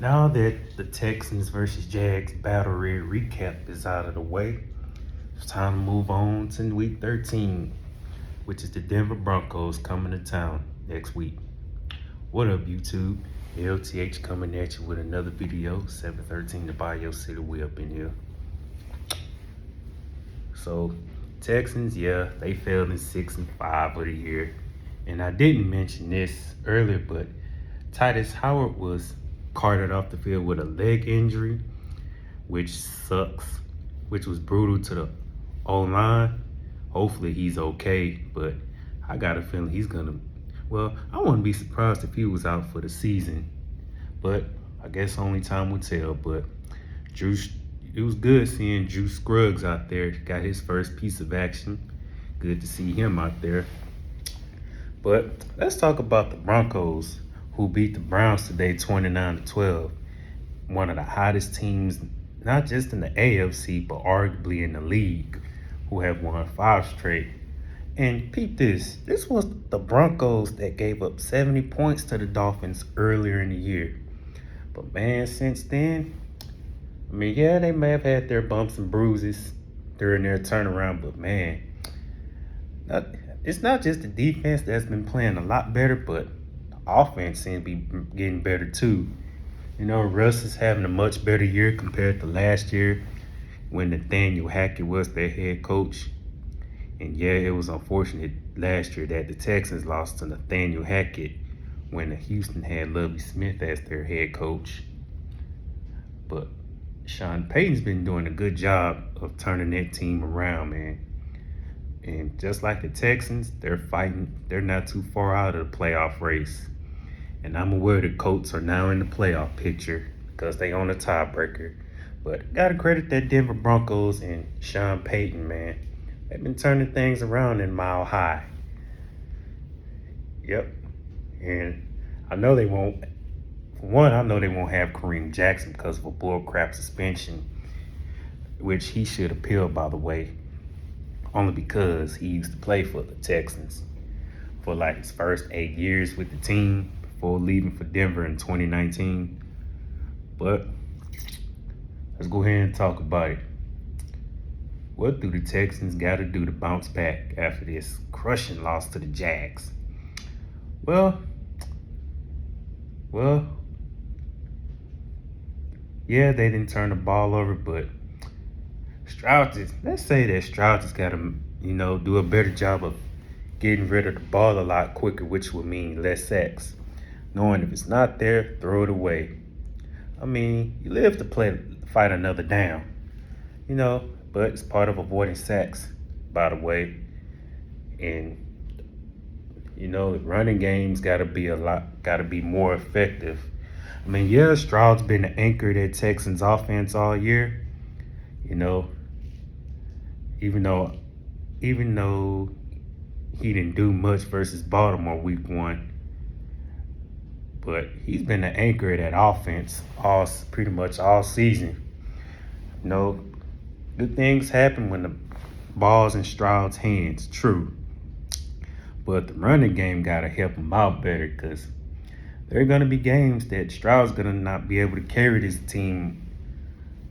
Now that the Texans versus Jags battle red recap is out of the way, it's time to move on to week 13, which is the Denver Broncos coming to town next week. What up, YouTube? LTH coming at you with another video, 713 to buy your city. We up in here. So, Texans, yeah, they failed in 6-5 of the year. And I didn't mention this earlier, but Titus Howard was carted off the field with a leg injury, which sucks, which was brutal to the O-line. Hopefully he's okay, but I got a feeling he's gonna, well, I wouldn't be surprised if he was out for the season, but I guess only time will tell. But Drew, it was good seeing Drew Scruggs out there, got his first piece of action. Good to see him out there. But let's talk about the Broncos, who beat the Browns today 29-12. One of the hottest teams, not just in the AFC, but arguably in the league, who have won 5 straight. And peep this, this was the Broncos that gave up 70 points to the Dolphins earlier in the year. But man, since then, I mean, yeah, they may have had their bumps and bruises during their turnaround, but man, it's not just the defense that's been playing a lot better, but the offense seems to be getting better too. You know, Russ is having a much better year compared to last year when Nathaniel Hackett was their head coach. And yeah, it was unfortunate last year that the Texans lost to Nathaniel Hackett when Houston had Lovie Smith as their head coach. But Sean Payton's been doing a good job of turning that team around, man. And just like the Texans, they're fighting. They're not too far out of the playoff race. And I'm aware the Colts are now in the playoff picture because they own a tiebreaker. But gotta credit that Denver Broncos and Sean Payton, man. They've been turning things around in Mile High. Yep. And I know they won't. For one, I know they won't have Kareem Jackson because of a bullcrap suspension, which he should appeal, by the way, only because he used to play for the Texans for like his first 8 years with the team before leaving for Denver in 2019. But let's go ahead and talk about it. What do the Texans got to do to bounce back after this crushing loss to the Jags? Well, yeah, they didn't turn the ball over, but let's say that Stroud has got to, do a better job of getting rid of the ball a lot quicker, which would mean less sacks. Knowing if it's not there, throw it away. I mean, you live to fight another down, but it's part of avoiding sacks, by the way. And, the running game's got to be more effective. I mean, yeah, Stroud's been the anchor of that Texans offense all year, even though he didn't do much versus Baltimore week 1. But he's been the anchor of that offense pretty much all season. Good things happen when the ball's in Stroud's hands, true. But the running game got to help him out better because there are going to be games that Stroud's going to not be able to carry this team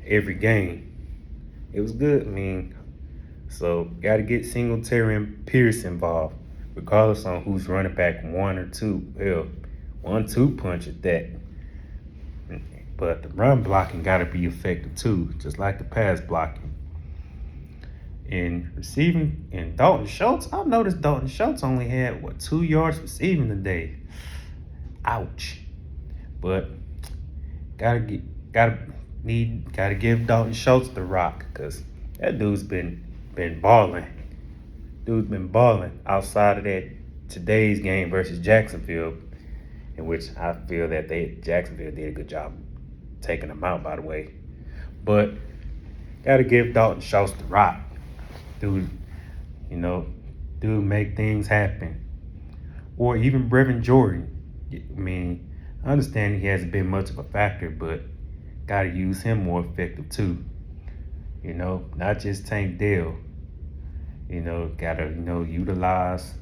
every game. It was good, so got to get Singletary and Pierce involved, regardless on who's running back 1 or 2. Hell, 1-2 punch at that. But the run blocking got to be effective too, just like the pass blocking. In receiving, and Dalton Schultz, I've noticed Dalton Schultz only had 2 yards receiving today. Ouch. But gotta give Dalton Schultz the rock because that dude's been balling. Dude's been balling outside of that today's game versus Jacksonville, in which I feel that Jacksonville did a good job taking them out, by the way. But gotta give Dalton Schultz the rock. Dude make things happen. Or even Brevin Jordan. I understand he hasn't been much of a factor, but gotta use him more effective too. Not just Tank Dell. Gotta, utilize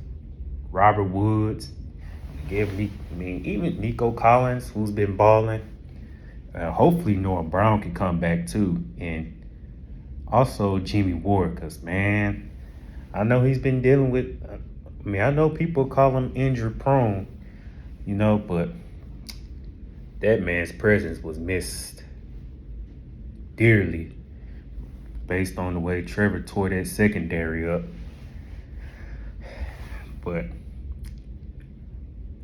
Robert Woods. Even Nico Collins, who's been balling. Hopefully Noah Brown can come back too, and also Jimmy Ward, because man, I know he's been dealing with. I know people call him injury prone, but that man's presence was missed dearly based on the way Trevor tore that secondary up. But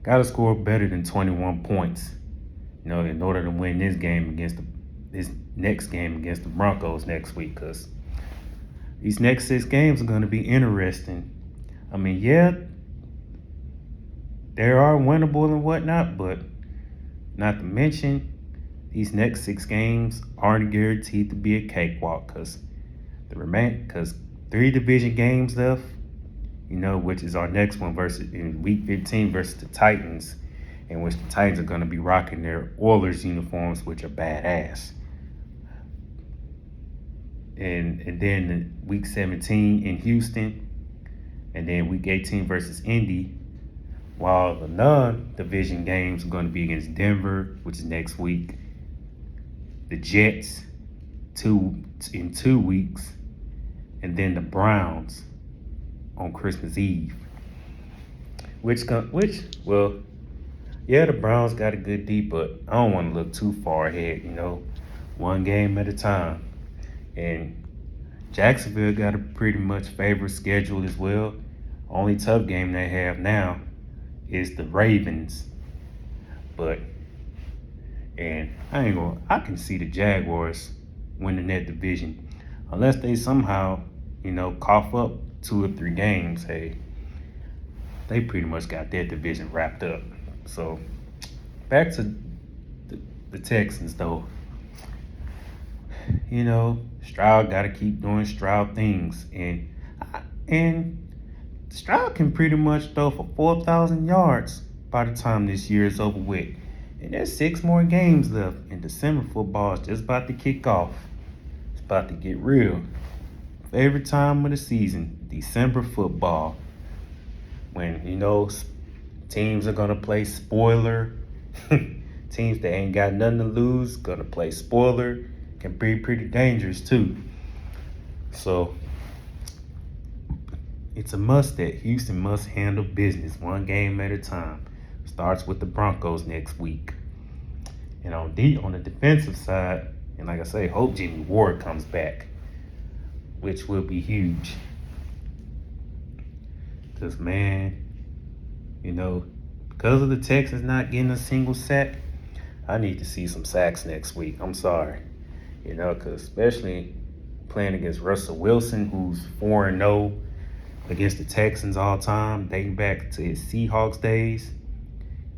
gotta score better than 21 points, in order to win this next game against the Broncos next week, because these next 6 games are going to be interesting. Yeah, they are winnable and whatnot, but not to mention these next 6 games aren't guaranteed to be a cakewalk, because 3 division games left, which is our next one in week 15 versus the Titans, in which the Titans are going to be rocking their Oilers uniforms, which are badass. And then week 17 in Houston, and then week 18 versus Indy, while the non-division games are going to be against Denver, which is next week, the Jets in 2 weeks, and then the Browns on Christmas Eve. The Browns got a good D, but I don't want to look too far ahead, one game at a time. And Jacksonville got a pretty much favorite schedule as well. Only tough game they have now is the Ravens. I can see the Jaguars winning that division. Unless they somehow, cough up 2 or 3 games, hey, they pretty much got that division wrapped up. So back to the Texans though. Stroud got to keep doing Stroud things, and Stroud can pretty much throw for 4,000 yards by the time this year is over with. And there's 6 more games left, and December football is just about to kick off. It's about to get real. Favorite time of the season, December football, when teams are gonna play spoiler. Teams that ain't got nothing to lose gonna play spoiler. Can be pretty dangerous too. So it's a must that Houston must handle business 1 game at a time. Starts with the Broncos next week. And on the defensive side, and like I say, hope Jimmy Ward comes back, which will be huge. Because man, because of the Texans not getting a single sack, I need to see some sacks next week. I'm sorry. Because especially playing against Russell Wilson, who's 4-0 against the Texans all time, dating back to his Seahawks days.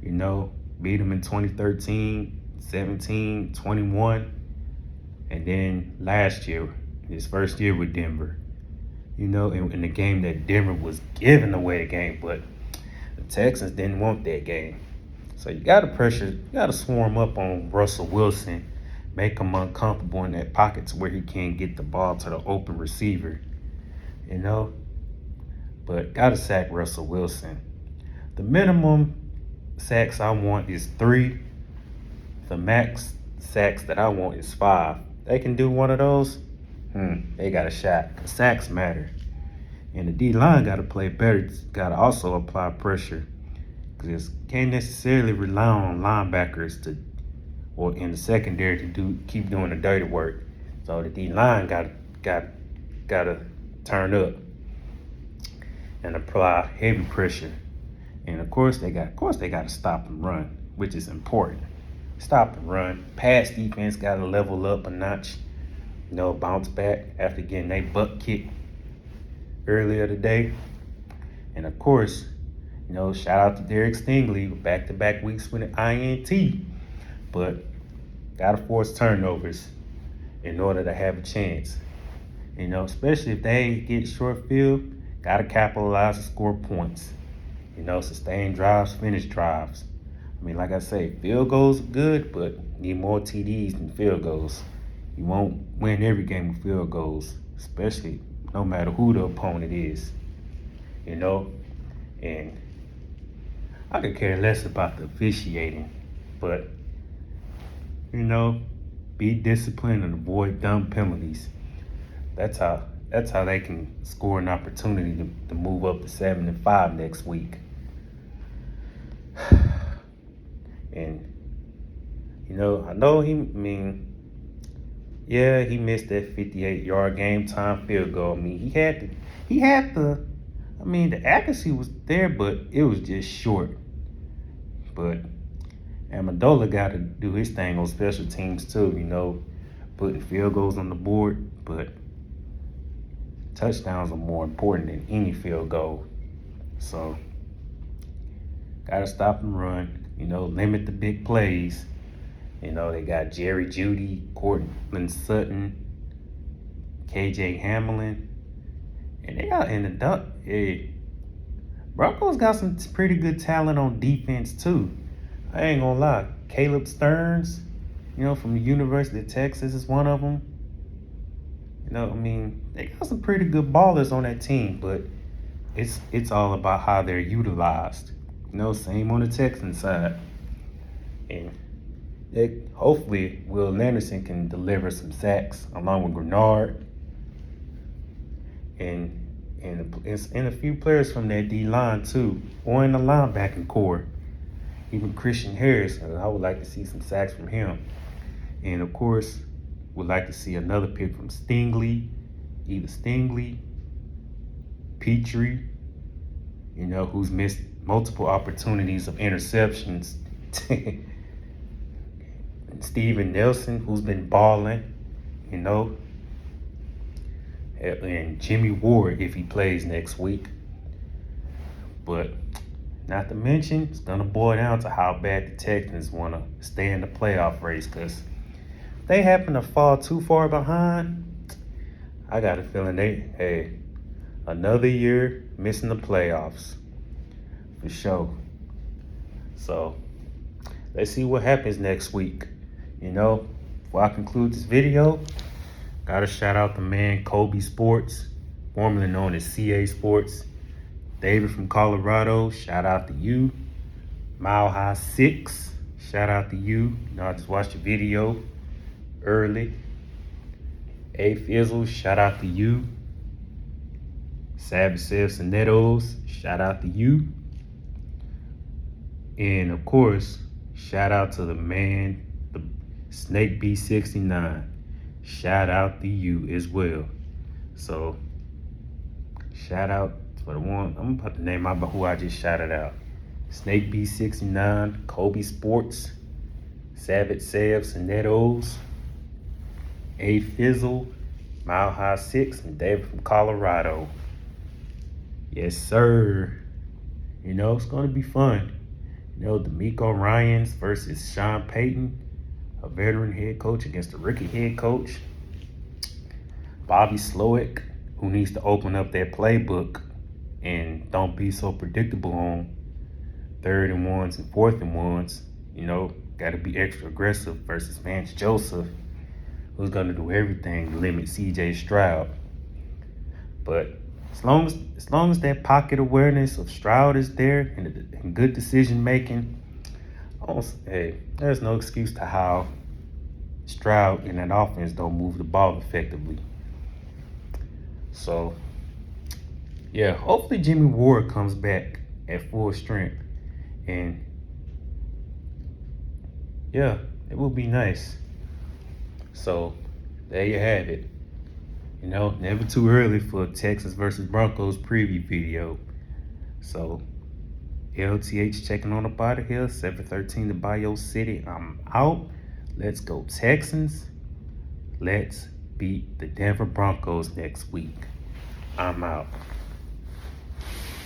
Beat them in 2013, 17, 21, and then last year, his first year with Denver. In the game that Denver was giving away the game, but the Texans didn't want that game. So you got to swarm up on Russell Wilson, make him uncomfortable in that pocket to where he can't get the ball to the open receiver, But got to sack Russell Wilson. The minimum sacks I want is 3. The max sacks that I want is 5. They can do one of those, they got a shot. Sacks matter. And the D-line got to play better. Got to also apply pressure. Because can't necessarily rely on linebackers in the secondary to keep doing the dirty work. So the D-line got to turn up and apply heavy pressure. And of course they got to stop and run, which is important. Stop and run. Pass defense got to level up a notch. Bounce back after getting their butt kicked earlier today. And of course, shout out to Derek Stingley, back-to-back weeks with an INT. But got to force turnovers in order to have a chance. Especially if they get short field, got to capitalize and score points. Sustain drives, finish drives. Like I say, field goals are good, but need more TDs than field goals. You won't win every game with field goals, especially no matter who the opponent is. And I could care less about the officiating, but you know, be disciplined and avoid dumb penalties. That's how they can score an opportunity to move up to 7-5 next week. And I know he missed that 58-yard game time field goal. I mean, the accuracy was there, but it was just short. But Amendola got to do his thing on special teams too, putting field goals on the board, but touchdowns are more important than any field goal. So, got to stop and run, limit the big plays. They got Jerry Jeudy, Cortland Sutton, KJ Hamlin, and they got in the duck. Broncos got some pretty good talent on defense too. I ain't gonna lie. Caleb Stearns, from the University of Texas is one of them. They got some pretty good ballers on that team, but it's all about how they're utilized. Same on the Texans side. And hopefully Will Anderson can deliver some sacks along with Grenard and a few players from that D-line too, or in the linebacking core. Even Christian Harris, I would like to see some sacks from him. And of course, would like to see another pick from Stingley, either Stingley, Petrie, who's missed multiple opportunities of interceptions. Steven Nelson, who's been balling, and Jimmy Ward if he plays next week. But not to mention, it's going to boil down to how bad the Texans want to stay in the playoff race, because if they happen to fall too far behind, I got a feeling another year missing the playoffs for sure. So let's see what happens next week. Before I conclude this video, gotta shout out the man Kobe Sports, formerly known as CA Sports. David from Colorado, shout out to you. Mile High 6, shout out to you. I just watched your video early. A Fizzle, shout out to you. Savage Selves and Nettos, shout out to you. And of course, shout out to the man, the Snake B69. Shout out to you as well. So, shout out for the one. I'm about to name out who I just shouted out. Snake B69, Kobe Sports, Savage Selves and Nettos, A Fizzle, Mile High 6, and David from Colorado. Yes, sir. It's going to be fun. D'Amico Ryans versus Sean Payton, a veteran head coach against a rookie head coach. Bobby Slowick, who needs to open up that playbook and don't be so predictable on 3rd and 1s and 4th and 1s. Got to be extra aggressive versus Vance Joseph, who's going to do everything to limit CJ Stroud. But as long as that pocket awareness of Stroud is there and good decision making, there's no excuse to how Stroud and that offense don't move the ball effectively. So, hopefully Jimmy Ward comes back at full strength. And, it will be nice. So, there you have it. Never too early for a Texans versus Broncos preview video. So, LTH checking on up out of here. 713 to Bio City. I'm out. Let's go Texans. Let's beat the Denver Broncos next week. I'm out.